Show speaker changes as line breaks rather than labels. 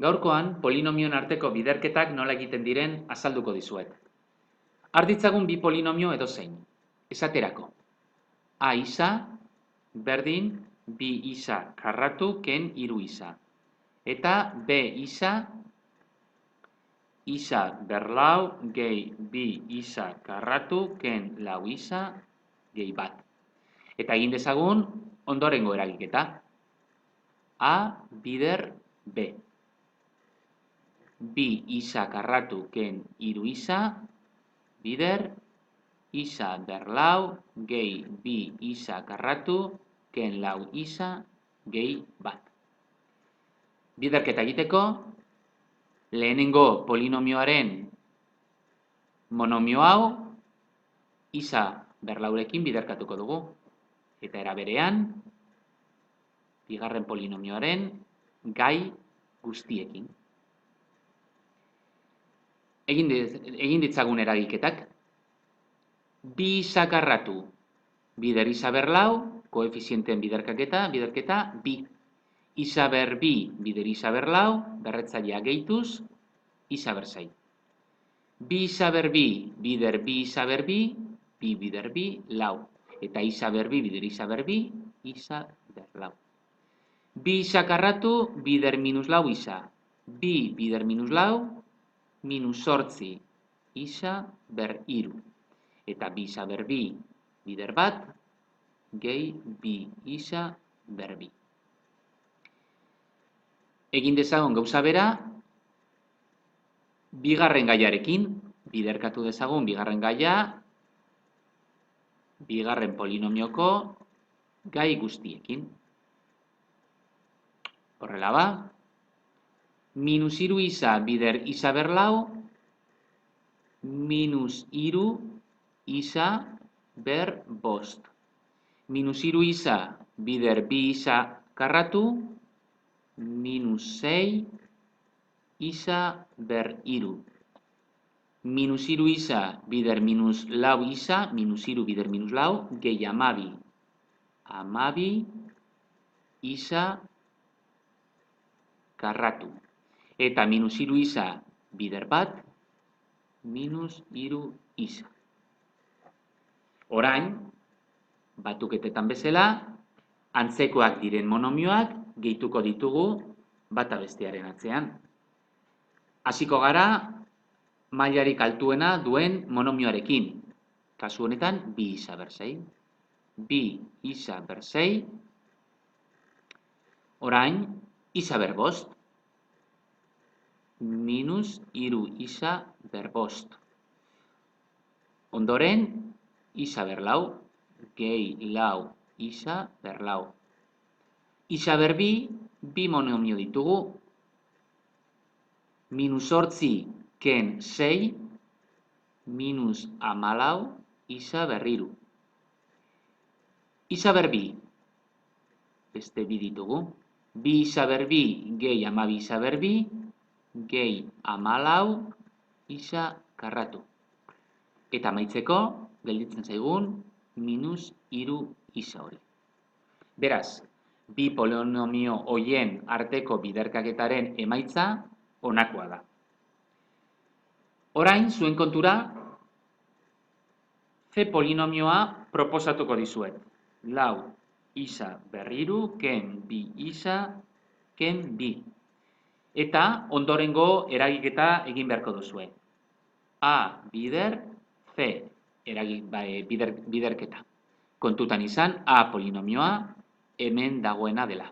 Gaurkoan, polinomioen arteko biderketak nola egiten diren azalduko dizuet. Har ditzagun bi polinomio edozein. Esaterako, A isa berdin bi isa karratu ken hiru isa. Eta B isa berlau gehi bi isa karratu ken lau isa gehi bat. Eta egin dezagun ondorengo eragiketa. A bider B. Bi isa karratu ken hiru isa bider isa berlau gehi bi isa karratu ken lau isa gehi bat. Biderketa egiteko, lehenengo polinomioaren monomio hau isa berlaurekin biderkatuko dugu. Eta era berean, bigarren polinomioaren gai guztiekin. Egin ditzagun eragiketak. Bi isa karratu bider isa berlau, koefizienteen biderketa, bi. Isa ber bi bider isa berlau, berretzailea gehituz, isa ber sei. Bi isa ber bi bider bi isa ber bi, bi bider bi, lau. Eta isa ber bi bider isa ber bi, isa ber lau. Bi isa karratu bider minus lau isa. Bi bider minus lau, minus sortzi isa ber hiru. Eta bi isa ber bi bider bat, gehi bi isa ber bi. Egin dezagun gauza bera, bigarren gaiarekin, biderkatu dezagun bigarren gaia, bigarren polinomioko gai guztiekin. Horrela ba, minus hiru isa bider isa berlau, minus hiru isa ber bost. Minus hiru isa bider bi isa karratu, minus sei isa ber hiru. Minus hiru isa bider minus lau isa, minus hiru bider minus lau, gehi amabi. Amabi isa karratu. Eta minus hiru isa bider bat, minus hiru isa. Orain, batuketetan bezala, antzekoak diren monomioak gehituko ditugu bata bestearen atzean. Hasiko gara mailarik altuena duen monomioarekin. Kasu honetan, bi isa ber sei. Bi isa ber sei. Orain, isa ber bost. Minus hiru isa ber bost. Ondoren, isa ber lau. Gehi lau isa ber lau. Isa ber bi monomio ditugu. Minus sortzi ken sei, minus amalau isa ber hiru. Isa ber bi, beste bi ditugu. Bi isa ber bi gehi amabi isa ber bi, gehi amalau isa karratu. Eta amaitzeko, gelditzen zaigun, minus hiru isa hori. Beraz, bi polinomio hoien arteko biderkaketaren emaitza honakoa da. Orain, zuen kontura, C polinomioa proposatuko dizuet. Lau isa ber hiru ken bi isa ken bi. Eta ondorengo eragiketa egin beharko duzue. A bider, C biderketa. Kontutan izan, A polinomioa hemen dagoena dela.